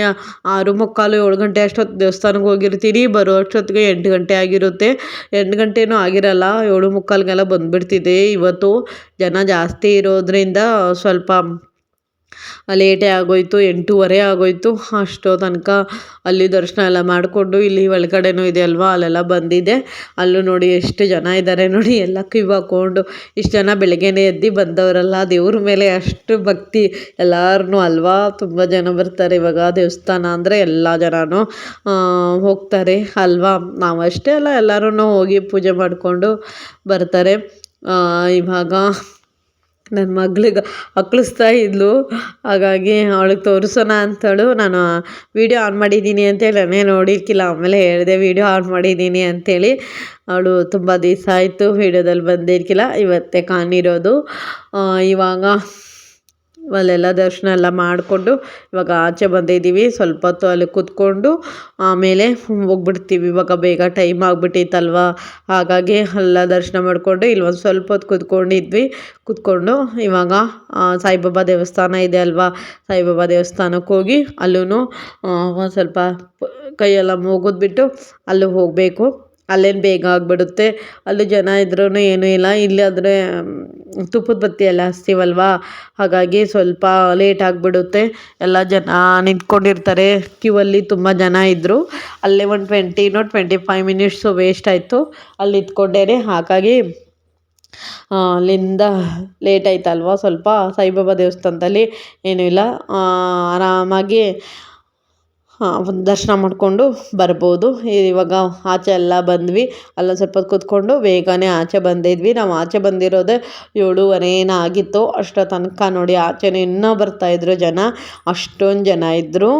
6:45 7 ಗಂಟೆ ಅಷ್ಟೊತ್ತು ದೇವಸ್ಥಾನಕ್ಕೆ ಹೋಗಿರ್ತೀನಿ. ಬರೋ ಅಷ್ಟೊತ್ತಿಗೆ 8 ಗಂಟೆ ಆಗಿರುತ್ತೆ. 8 ಗಂಟೆನೂ ಆಗಿರಲ್ಲ, 7:45 ಬಂದುಬಿಡ್ತಿದೆ. ಇವತ್ತು ಜನ ಜಾಸ್ತಿ ಇರೋದ್ರಿಂದ ಸ್ವಲ್ಪ ಲೇಟೇ ಆಗೋಯಿತು, 8:30 ಆಗೋಯಿತು. ಅಷ್ಟೋ ತನಕ ಅಲ್ಲಿ ದರ್ಶನ ಎಲ್ಲ ಮಾಡಿಕೊಂಡು ಇಲ್ಲಿ ಒಳಗಡೆನೂ ಇದೆ ಅಲ್ವಾ, ಅಲ್ಲೆಲ್ಲ ಬಂದಿದ್ದೆ. ಅಲ್ಲೂ ನೋಡಿ ಎಷ್ಟು ಜನ ಇದ್ದಾರೆ ನೋಡಿ, ಎಲ್ಲ ಕ್ಯೂ ಹಾಕ್ಕೊಂಡು. ಇಷ್ಟು ಜನ ಬೆಳಗ್ಗೆನೇ ಎದ್ದು ಬಂದವರಲ್ಲ, ದೇವ್ರ ಮೇಲೆ ಅಷ್ಟು ಭಕ್ತಿ ಎಲ್ಲರೂ ಅಲ್ವಾ. ತುಂಬ ಜನ ಬರ್ತಾರೆ ಇವಾಗ ದೇವಸ್ಥಾನ ಅಂದರೆ, ಎಲ್ಲ ಜನನೂ ಹೋಗ್ತಾರೆ ಅಲ್ವಾ. ನಾವು ಅಷ್ಟೇ ಅಲ್ಲ, ಎಲ್ಲರೂ ಹೋಗಿ ಪೂಜೆ ಮಾಡಿಕೊಂಡು ಬರ್ತಾರೆ. ಇವಾಗ ನನ್ನ ಮಗಳಿಗೆ ಅಕ್ಕಳಿಸ್ತಾ ಇದ್ಲು, ಹಾಗಾಗಿ ಅವಳಿಗೆ ತೋರಿಸೋಣ ಅಂತೇಳು ನಾನು ವೀಡಿಯೋ ಆನ್ ಮಾಡಿದ್ದೀನಿ ಅಂತೇಳಿ ನಾನೇ ನೋಡಿರ್ಕಿಲ್ಲ. ಆಮೇಲೆ ಹೇಳಿದೆ ವೀಡಿಯೋ ಆನ್ ಮಾಡಿದ್ದೀನಿ ಅಂಥೇಳಿ. ಅವಳು ತುಂಬ ದಿವಸ ಆಯಿತು ವೀಡಿಯೋದಲ್ಲಿ ಬಂದಿರ್ಕಿಲ್ಲ, ಇವತ್ತೇ ಕಾಣಿರೋದು. ಇವಾಗ ಅಲ್ಲೆಲ್ಲ ದರ್ಶನ ಎಲ್ಲ ಮಾಡಿಕೊಂಡು ಇವಾಗ ಆಚೆ ಬಂದಿದ್ದೀವಿ. ಸ್ವಲ್ಪ ಹೊತ್ತು ಅಲ್ಲಿ ಕೂತ್ಕೊಂಡು ಆಮೇಲೆ ಹೋಗ್ಬಿಡ್ತೀವಿ. ಇವಾಗ ಬೇಗ ಟೈಮ್ ಆಗಿಬಿಟ್ಟಿತ್ತಲ್ವ, ಹಾಗಾಗಿ ಎಲ್ಲ ದರ್ಶನ ಮಾಡಿಕೊಂಡು ಇಲ್ಲಿ ಒಂದು ಸ್ವಲ್ಪ ಹೊತ್ತು ಕೂತ್ಕೊಂಡು ಇವಾಗ ಸಾಯಿಬಾಬಾ ದೇವಸ್ಥಾನ ಇದೆ ಅಲ್ವಾ, ಸಾಯಿಬಾಬಾ ದೇವಸ್ಥಾನಕ್ಕೆ ಹೋಗಿ ಅಲ್ಲೂ ಒಂದು ಸ್ವಲ್ಪ ಕೈಯೆಲ್ಲ ಮುಗಿದ್ಬಿಟ್ಟು ಅಲ್ಲೂ ಹೋಗಬೇಕು. ಅಲ್ಲೇನು ಬೇಗ ಆಗಿಬಿಡುತ್ತೆ, ಅಲ್ಲಿ ಜನ ಇದ್ರೂ ಏನೂ ಇಲ್ಲ. ಇಲ್ಲಿ ಆದರೆ ತುಪ್ಪದ ಬತ್ತಿ ಎಲ್ಲ ಹಚ್ತೀವಲ್ವ, ಹಾಗಾಗಿ ಸ್ವಲ್ಪ ಲೇಟ್ ಆಗಿಬಿಡುತ್ತೆ. ಎಲ್ಲ ಜನ ನಿಂತ್ಕೊಂಡಿರ್ತಾರೆ ಕ್ಯೂವಲ್ಲಿ, ತುಂಬ ಜನ ಇದ್ದರು. ಅಲ್ಲೇ ಒಂದು 25 ಮಿನಿಟ್ಸು ವೇಸ್ಟ್ ಆಯಿತು ಅಲ್ಲಿ ನಿಂತ್ಕೊಂಡೇ. ಹಾಗಾಗಿ ಅಲ್ಲಿಂದ ಲೇಟ್ ಆಯ್ತಲ್ವ ಸ್ವಲ್ಪ. ಸಾಯಿಬಾಬಾ ದೇವಸ್ಥಾನದಲ್ಲಿ ಏನೂ ಇಲ್ಲ, ಆರಾಮಾಗಿ ದರ್ಶನ ಮಾಡಿಕೊಂಡು ಬರ್ಬೋದು. ಇವಾಗ ಆಚೆ ಎಲ್ಲ ಬಂದ್ವಿ, ಅಲ್ಲೊಂದು ಸ್ವಲ್ಪ ಹೊತ್ತು ಕೂತ್ಕೊಂಡು ಬೇಗನೆ ಆಚೆ ಬಂದಿದ್ವಿ. ನಾವು ಆಚೆ ಬಂದಿರೋದೇ 7:30 ಏನೋ ಆಗಿತ್ತು. ಅಷ್ಟೋ ತನಕ ನೋಡಿ ಆಚೆನೇ ಇನ್ನೂ ಬರ್ತಾಯಿದ್ರು ಜನ, ಅಷ್ಟೊಂದು ಜನ ಇದ್ದರು.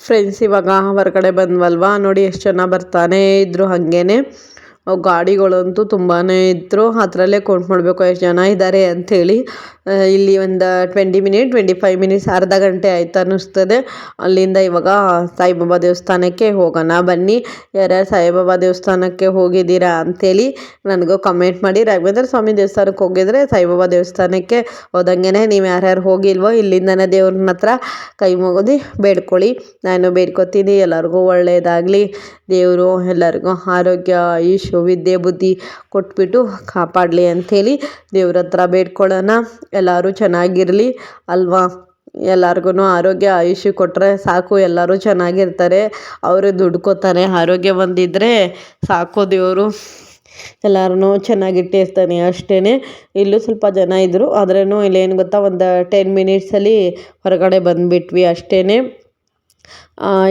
ಫ್ರೆಂಡ್ಸ್ ಇವಾಗ ಹೊರಗಡೆ ಬಂದ್ವಲ್ವ, ನೋಡಿ ಎಷ್ಟು ಜನ ಬರ್ತಾನೆ ಇದ್ದರು. ಹಾಗೇನೆ ಗಾಡಿಗಳಂತೂ ತುಂಬಾ ಇದ್ದರು. ಅದರಲ್ಲೇ ಕೌಂಟ್ ಮಾಡಬೇಕು ಎಷ್ಟು ಜನ ಇದ್ದಾರೆ ಅಂಥೇಳಿ. ಇಲ್ಲಿ ಒಂದು 25 ಮಿನಿಟ್ಸ್, ಅರ್ಧ ಗಂಟೆ ಆಯ್ತು ಅನ್ನಿಸ್ತದೆ. ಅಲ್ಲಿಂದ ಇವಾಗ ಸಾಯಿಬಾಬಾ ದೇವಸ್ಥಾನಕ್ಕೆ ಹೋಗೋಣ ಬನ್ನಿ. ಯಾರ್ಯಾರು ಸಾಯಿಬಾಬಾ ದೇವಸ್ಥಾನಕ್ಕೆ ಹೋಗಿದ್ದೀರಾ ಅಂಥೇಳಿ ನನಗೂ ಕಮೆಂಟ್ ಮಾಡಿ. ರಾಘವೇಂದ್ರ ಸ್ವಾಮಿ ದೇವಸ್ಥಾನಕ್ಕೆ ಹೋಗಿದ್ರೆ ಸಾಯಿಬಾಬಾ ದೇವಸ್ಥಾನಕ್ಕೆ ಹೋದಂಗೆ ನೀವು ಯಾರ್ಯಾರು ಹೋಗಿಲ್ವೋ ಇಲ್ಲಿಂದನೇ ದೇವ್ರನ್ನ ಹತ್ರ ಕೈ ಮುಗಿದು ಬೇಡ್ಕೊಳ್ಳಿ. ನಾನು ಬೇಡ್ಕೊತೀನಿ ಎಲ್ಲರಿಗೂ ಒಳ್ಳೆಯದಾಗಲಿ, ದೇವರು ಎಲ್ಲರಿಗೂ ಆರೋಗ್ಯ, ಆಯುಷ್, ವಿದ್ಯೆ, ಬುದ್ಧಿ ಕೊಟ್ಬಿಟ್ಟು ಕಾಪಾಡಲಿ ಅಂಥೇಳಿ ದೇವ್ರ ಹತ್ರ ಬೇಡ್ಕೊಳ್ಳೋಣ. ಎಲ್ಲರೂ ಚೆನ್ನಾಗಿರಲಿ ಅಲ್ವಾ. ಎಲ್ಲರಿಗೂ ಆರೋಗ್ಯ ಆಯುಷ್ಯ ಕೊಟ್ಟರೆ ಸಾಕು, ಎಲ್ಲರೂ ಚೆನ್ನಾಗಿರ್ತಾರೆ. ಅವರು ದುಡ್ಕೋತಾರೆ, ಆರೋಗ್ಯ ಒಂದಿದ್ದರೆ ಸಾಕು, ದೇವರು ಎಲ್ಲರೂ ಚೆನ್ನಾಗಿಟ್ಟಿರ್ತಾನೆ ಅಷ್ಟೇ. ಇಲ್ಲೂ ಸ್ವಲ್ಪ ಜನ ಇದ್ದರು, ಆದ್ರೂ ಇಲ್ಲೇನು ಗೊತ್ತಾ, ಒಂದು 10 ಮಿನಿಟ್ಸಲ್ಲಿ ಹೊರಗಡೆ ಬಂದುಬಿಟ್ವಿ ಅಷ್ಟೇ.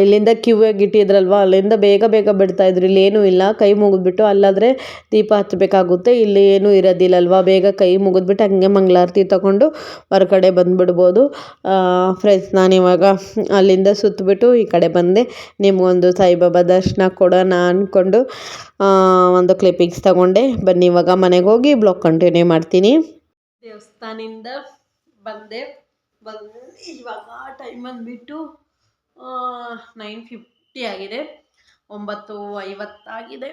ಇಲ್ಲಿಂದ ಕ್ಯೂವಾಗಿ ಇಟ್ಟಿದ್ರಲ್ವ, ಅಲ್ಲಿಂದ ಬೇಗ ಬಿಡ್ತಾಯಿದ್ರು. ಇಲ್ಲೇನೂ ಇಲ್ಲ, ಕೈ ಮುಗಿದ್ಬಿಟ್ಟು ಅಲ್ಲಾದರೆ ದೀಪ ಹಚ್ಚಬೇಕಾಗುತ್ತೆ. ಇಲ್ಲಿ ಏನೂ ಇರೋದಿಲ್ಲಲ್ವ, ಬೇಗ ಕೈ ಮುಗಿದ್ಬಿಟ್ಟು ಹಂಗೆ ಮಂಗಳಾರತಿ ತಗೊಂಡು ಹೊರಗಡೆ ಬಂದುಬಿಡ್ಬೋದು. ಫ್ರೆಂಡ್ಸ್ ನಾನಿವಾಗ ಅಲ್ಲಿಂದ ಸುತ್ತಬಿಟ್ಟು ಈ ಕಡೆ ಬಂದೆ. ನಿಮಗೊಂದು ಸಾಯಿಬಾಬಾ ದರ್ಶನ ಕೊಡೋಣ ಅಂದ್ಕೊಂಡು ಒಂದು ಕ್ಲಿಪ್ಪಿಂಗ್ಸ್ ತಗೊಂಡೆ. ಬನ್ನಿ ಇವಾಗ ಮನೆಗೆ ಹೋಗಿ ಬ್ಲಾಗ್ ಕಂಟಿನ್ಯೂ ಮಾಡ್ತೀನಿ. ದೇವಸ್ಥಾನದಿಂದ ಬಂದು ಇವಾಗ ಟೈಮ್ ಬಂದುಬಿಟ್ಟು 9:50 ಆಗಿದೆ. 9:50 ಆಗಿದೆ.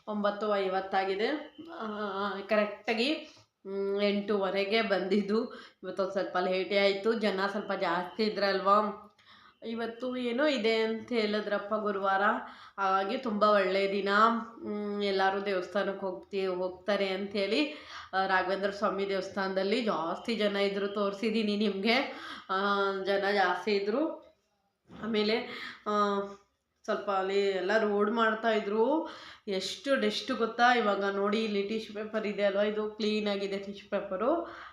9:50 ಆಗಿದೆ. ಕರೆಕ್ಟಾಗಿ 8:30ಗೆ ಬಂದಿದ್ದು. ಇವತ್ತೊಂದು ಸ್ವಲ್ಪ ಲೇಟೇ ಆಯಿತು, ಜನ ಸ್ವಲ್ಪ ಜಾಸ್ತಿ ಇದ್ರಲ್ವಾ. ಇವತ್ತು ಏನೋ ಇದೆ ಅಂತ ಹೇಳಿದ್ರಪ್ಪ, ಗುರುವಾರ, ಹಾಗಾಗಿ ತುಂಬ ಒಳ್ಳೆಯ ದಿನ. ಎಲ್ಲರೂ ದೇವಸ್ಥಾನಕ್ಕೆ ಹೋಗ್ತಾರೆ ಅಂಥೇಳಿ ರಾಘವೇಂದ್ರ ಸ್ವಾಮಿ ದೇವಸ್ಥಾನದಲ್ಲಿ ಜಾಸ್ತಿ ಜನ ಇದ್ದರು. ತೋರಿಸಿದ್ದೀನಿ ನಿಮಗೆ, ಜನ ಜಾಸ್ತಿ ಇದ್ದರು. ಆಮೇಲೆ ಸ್ವಲ್ಪ ಅಲ್ಲಿ ಎಲ್ಲ ರೋಡ್ ಮಾಡ್ತಾಯಿದ್ರು. ಎಷ್ಟು ಡಸ್ಟ್ ಗೊತ್ತಾ. ಇವಾಗ ನೋಡಿ ಇಲ್ಲಿ ಟಿಶ್ಯೂ ಪೇಪರ್ ಇದೆ ಅಲ್ವಾ, ಇದು ಕ್ಲೀನಾಗಿದೆ ಟಿಶ್ಯೂ ಪೇಪರು.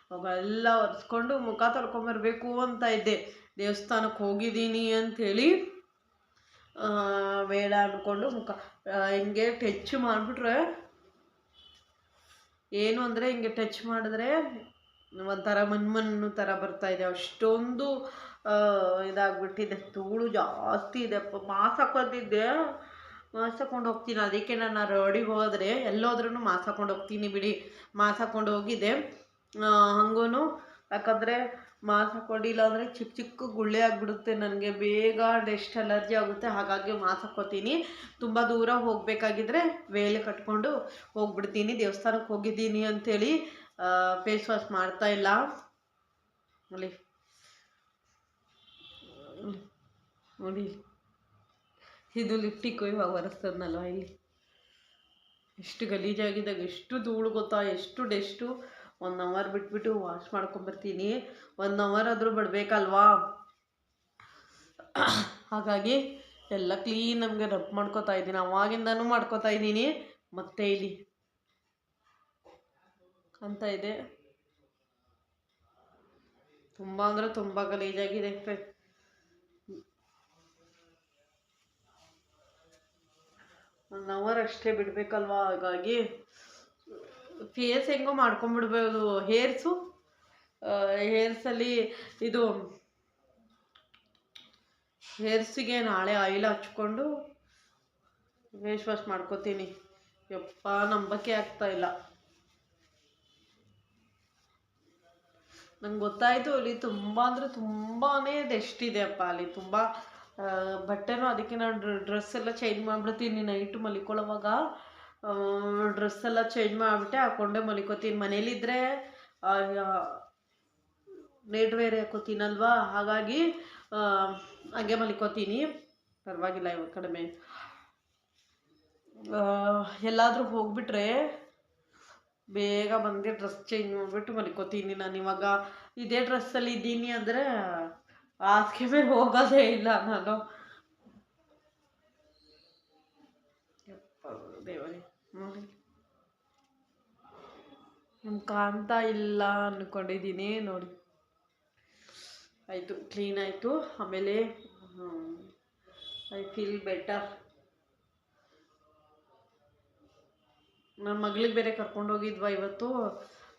ಅವಾಗ ಎಲ್ಲ ಒರೆಸ್ಕೊಂಡು ಮುಖ ತೊಳ್ಕೊಂಬರ್ಬೇಕು ಅಂತ ಇದ್ದೆ. ದೇವಸ್ಥಾನಕ್ಕೆ ಹೋಗಿದ್ದೀನಿ ಅಂಥೇಳಿ ಬೇಡ ಅಂದ್ಕೊಂಡು ಮುಖ ಹಿಂಗೆ ಟಚ್ ಮಾಡಿಬಿಟ್ರೆ, ಏನು ಅಂದರೆ ಹಿಂಗೆ ಟಚ್ ಮಾಡಿದ್ರೆ ಒಂಥರ ಮಣ್ಣು ಥರ ಬರ್ತಾಯಿದೆ. ಅಷ್ಟೊಂದು ಇದಾಗ್ಬಿಟ್ಟಿದೆ, ಧೂಳು ಜಾಸ್ತಿ ಇದೆ. ಮಾಸ್ಕ್ ಹಾಕೊಂಡಿದ್ದೆ, ಮಾಸ್ಕ್ ಹಾಕೊಂಡು ಹೋಗ್ತೀನಿ. ಅದಕ್ಕೆ ನಾನು ರೋಡಿಗೆ ಹೋದರೆ ಎಲ್ಲೋದ್ರೂ ಮಾಸ್ಕ್ ಹಾಕೊಂಡು ಹೋಗ್ತೀನಿ ಬಿಡಿ. ಮಾಸ್ಕ್ ಹಾಕೊಂಡು ಹೋಗಿದ್ದೆ. ಹಂಗೂ ಯಾಕಂದರೆ ಮಾಸ್ಕ್ ಹಾಕೊಂಡಿಲ್ಲ ಅಂದರೆ ಚಿಕ್ಕ ಗುಳ್ಳೆ ಆಗಿಬಿಡುತ್ತೆ ನನಗೆ, ಬೇಗ ಡಸ್ಟ್ ಅಲರ್ಜಿ ಆಗುತ್ತೆ. ಹಾಗಾಗಿ ಮಾಸ್ಕ್ ಹಾಕ್ಕೋತೀನಿ. ತುಂಬ ದೂರ ಹೋಗಬೇಕಾಗಿದ್ರೆ ವೇಲೆ ಕಟ್ಕೊಂಡು ಹೋಗ್ಬಿಡ್ತೀನಿ. ದೇವಸ್ಥಾನಕ್ಕೆ ಹೋಗಿದ್ದೀನಿ ಅಂಥೇಳಿ ಫೇಸ್ ವಾಶ್ ಮಾಡ್ತಾಯಿಲ್ಲ. ಅಲ್ಲಿ ನೋಡಿ, ಇದು ಲಿಫ್ಟಿಗೆ ಇವಾಗ ಒರೆಸ್ತದನಲ್ವ, ಇಲ್ಲಿ ಎಷ್ಟು ಗಲೀಜಾಗಿದ್ದಾಗ ಎಷ್ಟು ಧೂಳು ಗೊತ್ತಾ, ಎಷ್ಟು ಡೆಸ್ಟು. 1 ಅವರ್ ಬಿಟ್ಬಿಟ್ಟು ವಾಶ್ ಮಾಡ್ಕೊಂಬರ್ತೀನಿ. 1 ಅವರ್ ಆದರೂ ಬಿಡಬೇಕಲ್ವಾ. ಹಾಗಾಗಿ ಎಲ್ಲ ಕ್ಲೀನ್ ನಮಗೆ ರಬ್ ಮಾಡ್ಕೋತಾ ಇದ್ದೀನಿ, ಅವಾಗಿಂದನೂ ಮಾಡ್ಕೋತಾ ಇದ್ದೀನಿ. ಮತ್ತೆ ಇಲ್ಲಿ ಅಂತ ಇದೆ, ತುಂಬ ಅಂದರೆ ತುಂಬ ಗಲೀಜಾಗಿದೆ. 1 ಅವರ್ ಅಷ್ಟೇ ಬಿಡಬೇಕಲ್ವಾ. ಹಾಗಾಗಿ ಫೇಸ್ ಹೆಂಗೋ ಮಾಡ್ಕೊಂಬಿಡ್ಬೋದು. ಹೇರ್ಸಲ್ಲಿ ಇದು ಹೇರ್ಸಿಗೆ ನಾಳೆ ಆಯಿಲ್ ಹಚ್ಕೊಂಡು ಫೇಸ್ ವಾಶ್ ಮಾಡ್ಕೋತೀನಿ. ಯಪ್ಪ ನಂಬಕ್ಕೆ ಆಗ್ತಾಯಿಲ್ಲ. ನಂಗೆ ಗೊತ್ತಾಯಿತು ಅಲ್ಲಿ ತುಂಬ ಅಂದರೆ ತುಂಬಾ ಡಸ್ಟ್ ಇದೆ ಅಪ್ಪ ಅಲ್ಲಿ ತುಂಬ ಬಟ್ಟೆನೂ. ಅದಕ್ಕೆ ನಾನು ಡ್ರೆಸ್ ಎಲ್ಲ ಚೇಂಜ್ ಮಾಡಿಬಿಡ್ತೀನಿ ನೈಟು ಮಲಿಕೊಳ್ಳೋವಾಗ. ಡ್ರೆಸ್ ಎಲ್ಲ ಚೇಂಜ್ ಮಾಡಿಬಿಟ್ಟೆ ಹಾಕ್ಕೊಂಡೆ ಮಲಿಕೋತೀನಿ. ಮನೇಲಿದ್ದರೆ ನೇಟ್ ವೇರ್ ಹಾಕೋತೀನಲ್ವಾ, ಹಾಗಾಗಿ ಹಾಗೆ ಮಲಿಕೋತೀನಿ, ಪರವಾಗಿಲ್ಲ ಇವಾಗ ಕಡಿಮೆ. ಎಲ್ಲಾದರೂ ಹೋಗ್ಬಿಟ್ರೆ ಬೇಗ ಬಂದು ಡ್ರೆಸ್ ಚೇಂಜ್ ಮಾಡಿಬಿಟ್ಟು ಮಲಿಕೋತೀನಿ. ನಾನು ಇವಾಗ ಇದೇ ಡ್ರೆಸ್ಸಲ್ಲಿ ಇದ್ದೀನಿ ಅಂದರೆ ಹಾಸಿಗೆ ಮೇಲೆ ಹೋಗೋದೇ ಇಲ್ಲ ನಾನು. ದೇವರೇ ನೋಡಿ, ನಮ್ಮ ಕಾಣ್ತಾ ಇಲ್ಲ ಅಂದ್ಕೊಂಡಿದ್ದೀನಿ ನೋಡಿ. ಆಯಿತು, ಕ್ಲೀನ್ ಆಯಿತು. ಆಮೇಲೆ ಐ ಫೀಲ್ ಬೆಟರ್. ನನ್ನ ಮಗಳಿಗೆ ಬೇರೆ ಕರ್ಕೊಂಡೋಗಿದ್ವಾ ಇವತ್ತು.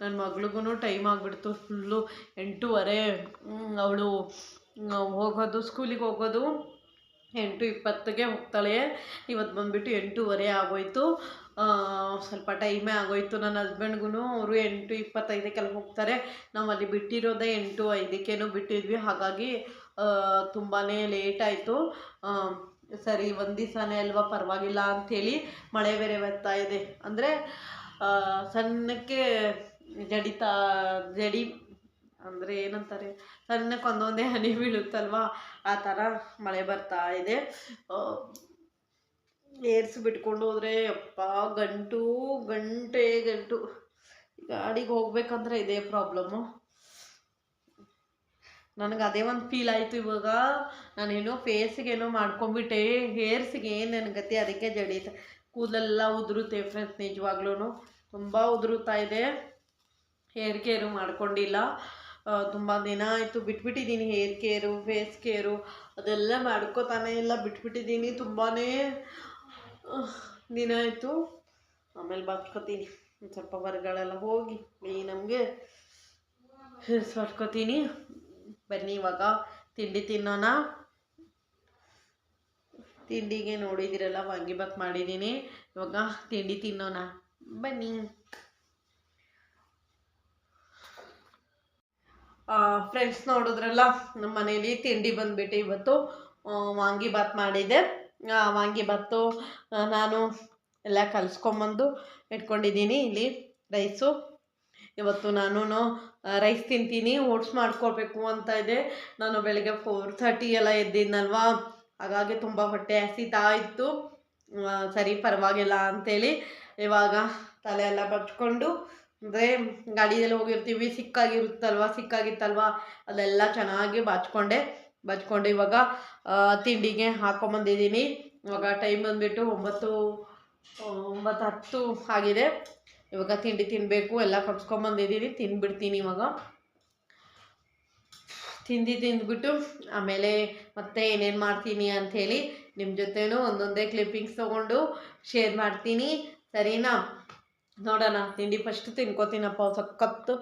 ನನ್ನ ಮಗಳಿಗೂ ಟೈಮ್ ಆಗಿಬಿಡ್ತು ಫುಲ್ಲು. 8:30 ಅವಳು ಹೋಗೋದು, ಸ್ಕೂಲಿಗೆ ಹೋಗೋದು 8:20ಗೆ ಹೋಗ್ತಾಳೆ. ಇವತ್ತು ಬಂದುಬಿಟ್ಟು 8:30 ಆಗೋಯ್ತು. ಸ್ವಲ್ಪ ಟೈಮೇ ಆಗೋಯ್ತು. ನನ್ನ ಹಸ್ಬೆಂಡ್ಗೂ ಅವರು 8:25ಕ್ಕೆಲ್ಲ ಹೋಗ್ತಾರೆ. ನಾವು ಅಲ್ಲಿ ಬಿಟ್ಟಿರೋದೇ 8:05ಕ್ಕೇನೋ ಬಿಟ್ಟಿದ್ವಿ. ಹಾಗಾಗಿ ತುಂಬಾ ಲೇಟ್ ಆಯಿತು. ಸರಿ, ಒಂದು ದಿವಸನೇ ಅಲ್ವಾ, ಪರವಾಗಿಲ್ಲ ಅಂಥೇಳಿ. ಮಳೆ ಬೇರೆ ಬರ್ತಾ ಇದೆ, ಅಂದರೆ ಸಣ್ಣಕ್ಕೆ ಜಡಿ ಅಂದರೆ ಏನಂತಾರೆ, ಸಣ್ಣಕ್ಕೆ ಒಂದೊಂದೇ ಹನಿ ಬೀಳುತ್ತಲ್ವ, ಆ ಥರ ಮಳೆ ಬರ್ತಾ ಇದೆ. ಏರ್ಸಿ ಬಿಟ್ಕೊಂಡು ಹೋದರೆ ಅಪ್ಪ ಗಂಟು ಗಾಡಿಗೆ ಹೋಗ್ಬೇಕಂದ್ರೆ ಇದೇ ಪ್ರಾಬ್ಲಮ್ಮು. ನನಗೆ ಅದೇ ಒಂದು ಫೀಲ್ ಆಯಿತು ಇವಾಗ. ನಾನೇನೋ ಫೇಸಿಗೇನೋ ಮಾಡ್ಕೊಂಬಿಟ್ಟೆ, ಹೇರ್ಸಿಗೆ ಏನು ನನ್ನ ಗತಿ. ಅದಕ್ಕೆ ಜಡಿ ಕೂದಲೆಲ್ಲ ಉದುರುತ್ತೆ ಫ್ರೆಂಡ್ಸ್, ನಿಜವಾಗ್ಲೂ ತುಂಬ ಉದುರುತ್ತಾ ಇದೆ. ಹೇರ್ ಕೇರು ಮಾಡ್ಕೊಂಡಿಲ್ಲ, ತುಂಬ ದಿನ ಆಯಿತು ಬಿಟ್ಬಿಟ್ಟಿದ್ದೀನಿ. ಹೇರ್ ಕೇರು, ಫೇಸ್ ಕೇರು ಅದೆಲ್ಲ ಮಾಡ್ಕೋತಾನೆ ಇಲ್ಲ, ಬಿಟ್ಬಿಟ್ಟಿದ್ದೀನಿ. ತುಂಬಾ ದಿನ ಆಯಿತು. ಆಮೇಲೆ ಬಾಚ್ಕೋತೀನಿ, ಒಂದು ಸ್ವಲ್ಪ ಹೊರಗಳೆಲ್ಲ ಹೋಗಿ ನಮಗೆ ಹೊಡ್ಕೋತೀನಿ. ಬನ್ನಿ ಇವಾಗ ತಿಂಡಿ ತಿನ್ನೋಣ. ತಿಂಡಿಗೆ ನೋಡಿದಿರಲ್ಲ, ವಾಂಗಿಬಾತ್ ಮಾಡಿದ್ದೀನಿ. ಇವಾಗ ತಿಂಡಿ ತಿನ್ನೋಣ, ಬನ್ನಿ. ಫ್ರೆಂಡ್ಸ್, ನೋಡಿದ್ರಲ್ಲ, ನಮ್ಮ ಮನೇಲಿ ತಿಂಡಿ ಬಂದುಬಿಟ್ಟು ಇವತ್ತು ವಾಂಗಿಬಾತ್ ಮಾಡಿದ್ದೆ. ವಾಂಗಿಬಾತು ನಾನು ಎಲ್ಲ ಕಲಿಸ್ಕೊಂಬಂದು ಇಟ್ಕೊಂಡಿದ್ದೀನಿ. ಇಲ್ಲಿ ರೈಸು, ಇವತ್ತು ನಾನು ರೈಸ್ ತಿಂತೀನಿ. ಓಟ್ಸ್ ಮಾಡ್ಕೊಳ್ಬೇಕು ಅಂತ ಇದೆ. ನಾನು ಬೆಳಗ್ಗೆ 4:30 ಎಲ್ಲ ಎದ್ದಿದ್ನಲ್ವಾ, ಹಾಗಾಗಿ ತುಂಬ ಹೊಟ್ಟೆ ಹಸಿತಾ ಇತ್ತು. ಸರಿ, ಪರವಾಗಿಲ್ಲ ಅಂಥೇಳಿ ಇವಾಗ ತಲೆ ಎಲ್ಲ ಬಚ್ಕೊಂಡು, ಅಂದರೆ ಗಾಡಿಯಲ್ಲಿ ಹೋಗಿರ್ತೀವಿ, ಸಿಕ್ಕಾಗಿತ್ತಲ್ವ, ಅದೆಲ್ಲ ಚೆನ್ನಾಗಿ ಬಚ್ಕೊಂಡು ಇವಾಗ ತಿಂಡಿಗೆ ಹಾಕ್ಕೊಂಬಂದಿದ್ದೀನಿ. ಇವಾಗ ಟೈಮ್ ಬಂದುಬಿಟ್ಟು 9:10 ಆಗಿದೆ. ಇವಾಗ ತಿಂಡಿ ತಿನ್ನಬೇಕು. ಎಲ್ಲ ಕಟ್ಸ್ಕೊಂಬಂದಿದ್ದೀನಿ, ತಿಂದ್ಬಿಡ್ತೀನಿ. ಇವಾಗ ತಿಂದ್ಬಿಟ್ಟು ಆಮೇಲೆ ಮತ್ತೆ ಏನೇನು ಮಾಡ್ತೀನಿ ಅಂಥೇಳಿ ನಿಮ್ಮ ಜೊತೆನೂ ಒಂದೊಂದೇ ಕ್ಲಿಪ್ಪಿಂಗ್ಸ್ ತೊಗೊಂಡು ಶೇರ್ ಮಾಡ್ತೀನಿ, ಸರಿನಾ? ನೋಡೋಣ. ತಿಂಡಿ ಫಸ್ಟ್ ತಿನ್ಕೋತೀನಪ್ಪ, ಸಖತ್ತು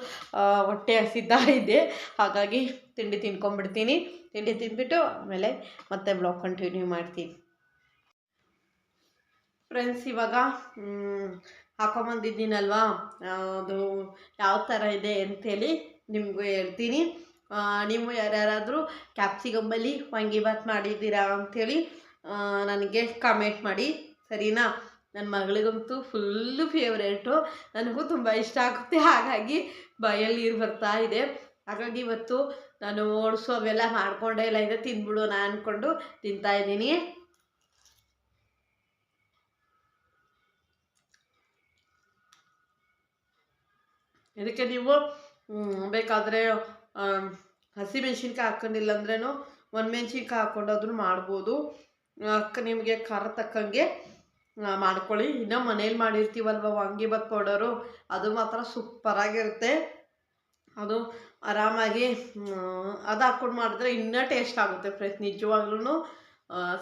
ಹೊಟ್ಟೆ ಹಸಿತಾ ಇದೆ. ಹಾಗಾಗಿ ತಿಂಡಿ ತಿನ್ಕೊಂಬಿಡ್ತೀನಿ. ತಿಂಡಿ ತಿಂದ್ಬಿಟ್ಟು ಆಮೇಲೆ ಮತ್ತೆ ಬ್ಲಾಗ್ ಕಂಟಿನ್ಯೂ ಮಾಡ್ತೀನಿ. ಫ್ರೆಂಡ್ಸ್, ಇವಾಗ ಹಾಕೊಂಬಂದಿದ್ದೀನಲ್ವಾ, ಅದು ಯಾವ ಥರ ಇದೆ ಅಂಥೇಳಿ ನಿಮಗೂ ಹೇಳ್ತೀನಿ. ನೀವು ಯಾರ್ಯಾರಾದರೂ ಕ್ಯಾಪ್ಸಿಕಮ್ಮಲ್ಲಿ ವಾಂಗಿಬಾತ್ ಮಾಡಿದ್ದೀರಾ ಅಂಥೇಳಿ ನನಗೆ ಕಾಮೆಂಟ್ ಮಾಡಿ, ಸರಿನಾ? ನನ್ನ ಮಗಳಿಗಂತೂ ಫುಲ್ಲು ಫೇವ್ರೇಟು, ನನಗೂ ತುಂಬ ಇಷ್ಟ ಆಗುತ್ತೆ. ಹಾಗಾಗಿ ಬಾಯಲ್ಲಿ ನೀರು ಬರ್ತಾ ಇದೆ. ಹಾಗಾಗಿ ಇವತ್ತು ನಾನು ಓಡಿಸು ಅವೆಲ್ಲ ಮಾಡಿಕೊಂಡೆ ಎಲ್ಲ ಇದೆ, ತಿಂದ್ಬಿಡೋಣ ಅಂದ್ಕೊಂಡು ತಿಂತಾಯಿದ್ದೀನಿ. ಇದಕ್ಕೆ ನೀವು ಬೇಕಾದರೆ ಹಸಿಮೆಣ್ಸಿನ್ಕಾಯಿ ಹಾಕ್ಕೊಂಡಿಲ್ಲ ಅಂದ್ರೂ ಒಣಮೆಣ್ಸಿನ್ಕಾಯಿ ಹಾಕ್ಕೊಂಡಾದ್ರೂ ಮಾಡ್ಬೋದು. ನಿಮಗೆ ಖಾರ ತಕ್ಕಂಗೆ ಮಾಡ್ಕೊಳ್ಳಿ. ಇನ್ನು ಮನೇಲಿ ಮಾಡಿರ್ತೀವಲ್ವ ವಾಂಗಿಬಾತ್ ಪೌಡರು, ಅದು ಮಾತ್ರ ಸೂಪರಾಗಿರುತ್ತೆ. ಅದು ಆರಾಮಾಗಿ ಅದು ಹಾಕ್ಕೊಂಡು ಮಾಡಿದ್ರೆ ಇನ್ನೂ ಟೇಸ್ಟ್ ಆಗುತ್ತೆ ಫ್ರೆಂಡ್ಸ್, ನಿಜವಾಗ್ಲೂ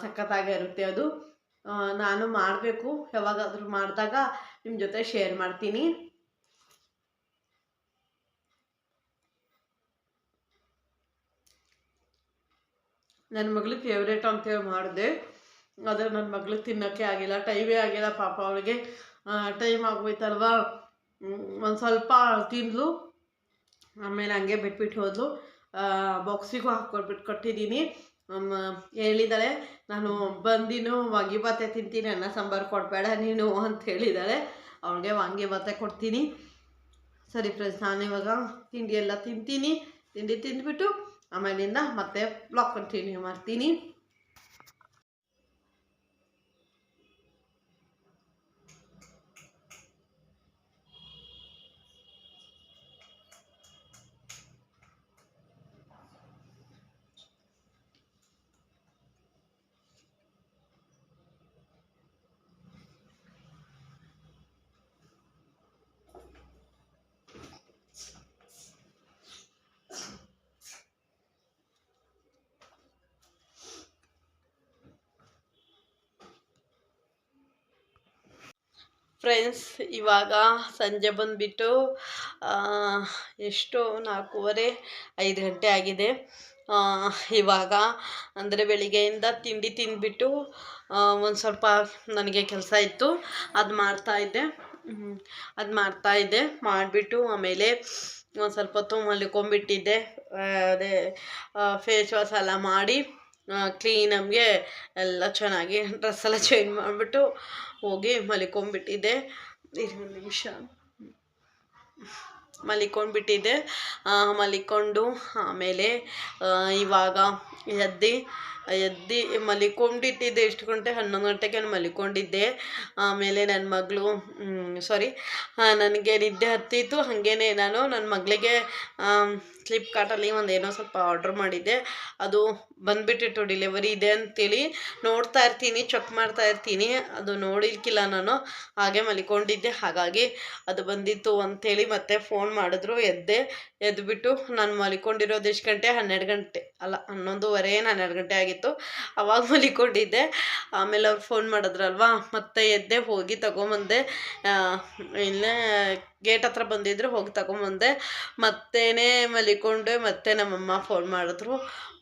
ಸಖತ್ತಾಗಿರುತ್ತೆ ಅದು. ನಾನು ಮಾಡಬೇಕು, ಯಾವಾಗಾದರೂ ಮಾಡಿದಾಗ ನಿಮ್ಮ ಜೊತೆ ಶೇರ್ ಮಾಡ್ತೀನಿ. ನನ್ನ ಮಗಳಿಗೆ ಫೇವ್ರೇಟ್ ಅಂತೇಳಿ ಮಾಡಿದೆ, ಆದರೆ ನನ್ನ ಮಗಳಿಗೆ ತಿನ್ನೋಕ್ಕೆ ಆಗಿಲ್ಲ, ಟೈಮೇ ಆಗಿಲ್ಲ ಪಾಪ ಅವಳಿಗೆ. ಟೈಮ್ ಆಗೋಯ್ತಲ್ವ, ಒಂದು ಸ್ವಲ್ಪ ತಿಂದಳು, ಆಮೇಲೆ ಹಂಗೆ ಬಿಟ್ಬಿಟ್ಟು ಹೋದ್ಲು. ಬಾಕ್ಸಿಗೂ ಹಾಕ್ಕೊಟ್ಬಿಟ್ಟು ಕೊಟ್ಟಿದ್ದೀನಿ. ಹೇಳಿದ್ದಾಳೆ, ನಾನು ಬಂದಿನೂ ವಾಂಗಿಭಾತೆ ತಿಂತೀನಿ, ಅನ್ನ ಸಾಂಬಾರು ಕೊಡಬೇಡ ನೀನು ಅಂತ ಹೇಳಿದ್ದಾಳೆ. ಅವಳಿಗೆ ವಾಂಗಿಭಾತೆ ಕೊಡ್ತೀನಿ. ಸರಿ ಫ್ರೆಂಡ್ಸ್, ನಾನಿವಾಗ ತಿಂಡಿ ಎಲ್ಲ ತಿಂತೀನಿ. ತಿಂಡಿ ತಿಂದ್ಬಿಟ್ಟು ಆಮೇಲಿಂದ ಮತ್ತೆ ಬ್ಲಾಗ್ ಕಂಟಿನ್ಯೂ ಮಾಡ್ತೀನಿ. ಫ್ರೆಂಡ್ಸ್, ಇವಾಗ ಸಂಜೆ ಬಂದುಬಿಟ್ಟು ಎಷ್ಟು 4:15 5 ಗಂಟೆ ಆಗಿದೆ. ಇವಾಗ ಅಂದರೆ ಬೆಳಿಗ್ಗೆಯಿಂದ ತಿಂಡಿ ತಿಂದ್ಬಿಟ್ಟು ಒಂದು ಸ್ವಲ್ಪ ನನಗೆ ಕೆಲಸ ಇತ್ತು, ಅದು ಮಾಡ್ತಾಯಿದ್ದೆ. ಮಾಡಿಬಿಟ್ಟು ಆಮೇಲೆ ಒಂದು ಸ್ವಲ್ಪ ಹೊತ್ತು ಮಲ್ಕೊಂಬಿಟ್ಟಿದ್ದೆ. ಅದೇ ಫೇಸ್ ವಾಶ್ ಎಲ್ಲ ಮಾಡಿ ಕ್ಲೀನಾಗೆ ಎಲ್ಲ ಚೆನ್ನಾಗಿ ಡ್ರೆಸ್ ಎಲ್ಲ ಚೇಂಜ್ ಮಾಡಿಬಿಟ್ಟು ಹೋಗಿ ಮಲ್ಕೊಂಬಿಟ್ಟಿದ್ದೆ. ಒಂದು ನಿಮಿಷ ಮಲ್ಕೊಂಡು ಆಮೇಲೆ ಇವಾಗ ಎದ್ದು ಮಲ್ಕೊಂಡಿದ್ದೆ. ಎಷ್ಟು ಗಂಟೆ? 11 ಗಂಟೆಗೆ ಮಲ್ಕೊಂಡಿದ್ದೆ. ಆಮೇಲೆ ನನ್ನ ಮಗಳು ನನಗೆ ನಿದ್ದೆ ಹತ್ತಿತ್ತು. ಹಾಗೇ ನಾನು ನನ್ನ ಮಗಳಿಗೆ ಫ್ಲಿಪ್ಕಾರ್ಟಲ್ಲಿ ಒಂದೇನೋ ಸ್ವಲ್ಪ ಆರ್ಡ್ರ್ ಮಾಡಿದ್ದೆ. ಅದು ಬಂದುಬಿಟ್ಟಿತ್ತು, ಡೆಲಿವರಿ ಇದೆ ಅಂತೇಳಿ ನೋಡ್ತಾ ಇರ್ತೀನಿ, ಚೆಕ್ ಮಾಡ್ತಾ ಇರ್ತೀನಿ. ಅದು ನೋಡಿರ್ಕಿಲ್ಲ ನಾನು, ಹಾಗೆ ಮಲ್ಕೊಂಡಿದ್ದೆ. ಹಾಗಾಗಿ ಅದು ಬಂದಿತ್ತು ಅಂಥೇಳಿ ಮತ್ತೆ ಫೋನ್ ಮಾಡಿದ್ರು. ಎದ್ದುಬಿಟ್ಟು ನಾನು ಮಲ್ಕೊಂಡಿರೋದು ಎಷ್ಟು ಗಂಟೆ? 12 ಗಂಟೆ ಅಲ್ಲ, 11:15 12 ಗಂಟೆ ಆಗಿತ್ತು. ಅವಾಗ ಮಲ್ಕೊಂಡಿದ್ದೆ. ಆಮೇಲೆ ಅವ್ರು ಫೋನ್ ಮಾಡಿದ್ರಲ್ವ, ಮತ್ತೆ ಎದ್ದೆ, ಹೋಗಿ ತಗೊಂಬಂದೆ. ಇಲ್ಲೇ ಗೇಟ್ ಹತ್ರ ಬಂದಿದ್ರು, ಹೋಗಿ ತಗೊಂಬಂದೆ. ಮತ್ತೇನೆ ಮಲ್ಕೊಂಡೆ. ಮತ್ತೆ ನಮ್ಮಮ್ಮ ಫೋನ್ ಮಾಡಿದ್ರು,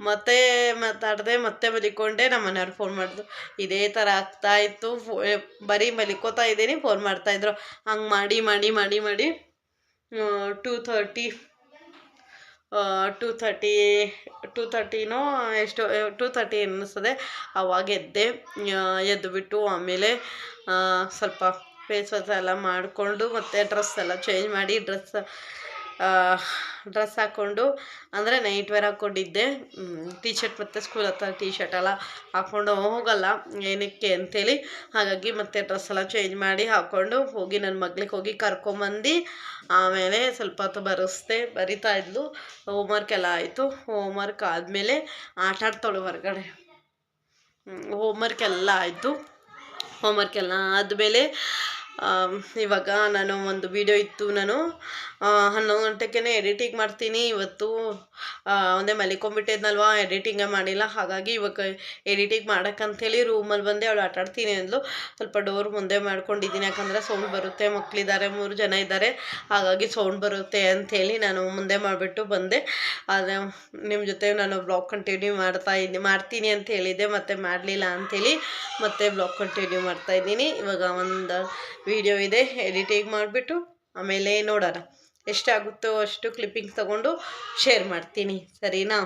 ಮತ್ತೆ ಮಾತಾಡಿದೆ, ಮತ್ತೆ ಮಲ್ಕೊಂಡೆ. ನಮ್ಮ ಮನೆಯವ್ರು ಫೋನ್ ಮಾಡಿದ್ರು. ಇದೇ ಥರ ಆಗ್ತಾಯಿತ್ತು. ಬರೀ ಮಲ್ಕೋತಾ ಇದ್ದೀನಿ, ಫೋನ್ ಮಾಡ್ತಾಯಿದ್ರು. ಹಂಗೆ ಮಾಡಿ 2:30 ಎಷ್ಟು 2:30 ಅನ್ನಿಸ್ತದೆ. ಅವಾಗ ಎದ್ದುಬಿಟ್ಟು ಆಮೇಲೆ ಸ್ವಲ್ಪ ಫೇಸ್ ವಾಶ್ ಎಲ್ಲ ಮಾಡಿಕೊಂಡು ಮತ್ತೆ ಡ್ರೆಸ್ ಎಲ್ಲ ಚೇಂಜ್ ಮಾಡಿ ಡ್ರೆಸ್ ಹಾಕ್ಕೊಂಡು, ಅಂದರೆ ನೈಟ್ ವೇರ್ ಹಾಕ್ಕೊಂಡಿದ್ದೆ. ಟೀ ಶರ್ಟ್ ಮತ್ತು ಸ್ಕೂಲ್ ಹತ್ರ ಟೀ ಶರ್ಟ್ ಎಲ್ಲ ಹಾಕ್ಕೊಂಡು ಹೋಗಲ್ಲ ಏನಕ್ಕೆ ಅಂಥೇಳಿ, ಹಾಗಾಗಿ ಮತ್ತೆ ಡ್ರೆಸ್ ಎಲ್ಲ ಚೇಂಜ್ ಮಾಡಿ ಹಾಕ್ಕೊಂಡು ಹೋಗಿ ನನ್ನ ಮಗಳಿಗೆ ಹೋಗಿ ಕರ್ಕೊಂಬಂದು ಆಮೇಲೆ ಸ್ವಲ್ಪ ಹೊತ್ತು ಬರಿತಾ ಇದ್ಲು. ಹೋಮ್ವರ್ಕ್ ಎಲ್ಲ ಆಯಿತು. ಹೋಮ್ವರ್ಕ್ ಆದಮೇಲೆ ಆಟಾಡ್ತಾಳು ಹೊರಗಡೆ. ಹೋಮ್ವರ್ಕ್ ಎಲ್ಲ ಆಯಿತು. ಹೋಮ್ವರ್ಕ್ ಎಲ್ಲ ಆದಮೇಲೆ ಇವಾಗ ನಾನು ಒಂದು ವಿಡಿಯೋ ಇತ್ತು, ನಾನು 11 ಗಂಟೆಗೆ ಎಡಿಟಿಂಗ್ ಮಾಡ್ತೀನಿ. ಇವತ್ತು ಒಂದೇ ಮಲ್ಕೊಂಬಿಟ್ಟಿದ್ನಲ್ವ, ಎಡಿಟಿಂಗೇ ಮಾಡಿಲ್ಲ. ಹಾಗಾಗಿ ಇವಾಗ ಎಡಿಟಿಂಗ್ ಮಾಡೋಕ್ಕಂಥೇಳಿ ರೂಮಲ್ಲಿ ಬಂದೆ. ಅವಳು ಆಟಾಡ್ತೀನಿ ಅಂದ್ಲು. ಸ್ವಲ್ಪ ಡೋರ್ ಮುಂದೆ ಮಾಡ್ಕೊಂಡಿದ್ದೀನಿ, ಯಾಕಂದರೆ ಸೌಂಡ್ ಬರುತ್ತೆ, ಮಕ್ಕಳಿದ್ದಾರೆ, 3 ಜನ ಇದ್ದಾರೆ, ಹಾಗಾಗಿ ಸೌಂಡ್ ಬರುತ್ತೆ ಅಂಥೇಳಿ ನಾನು ಮುಂದೆ ಮಾಡಿಬಿಟ್ಟು ಬಂದೆ. ಆದರೆ ನಿಮ್ಮ ಜೊತೆ ನಾನು ಬ್ಲಾಗ್ ಕಂಟಿನ್ಯೂ ಮಾಡ್ತೀನಿ ಅಂತ ಹೇಳಿದ್ದೆ, ಮತ್ತು ಮಾಡಲಿಲ್ಲ ಅಂಥೇಳಿ ಮತ್ತೆ ಬ್ಲಾಗ್ ಕಂಟಿನ್ಯೂ ಮಾಡ್ತಾಯಿದ್ದೀನಿ. ಇವಾಗ ಒಂದು ವಿಡಿಯೋ ಇದೆ, ಎಡಿಟಿಂಗ್ ಮಾಡಿಬಿಟ್ಟು ಆಮೇಲೆ ನೋಡೋಣ. ಎಷ್ಟಾಗುತ್ತೋ ಅಷ್ಟು ಕ್ಲಿಪ್ಪಿಂಗ್ಸ್ ತೊಗೊಂಡು ಶೇರ್ ಮಾಡ್ತೀನಿ, ಸರಿನಾ?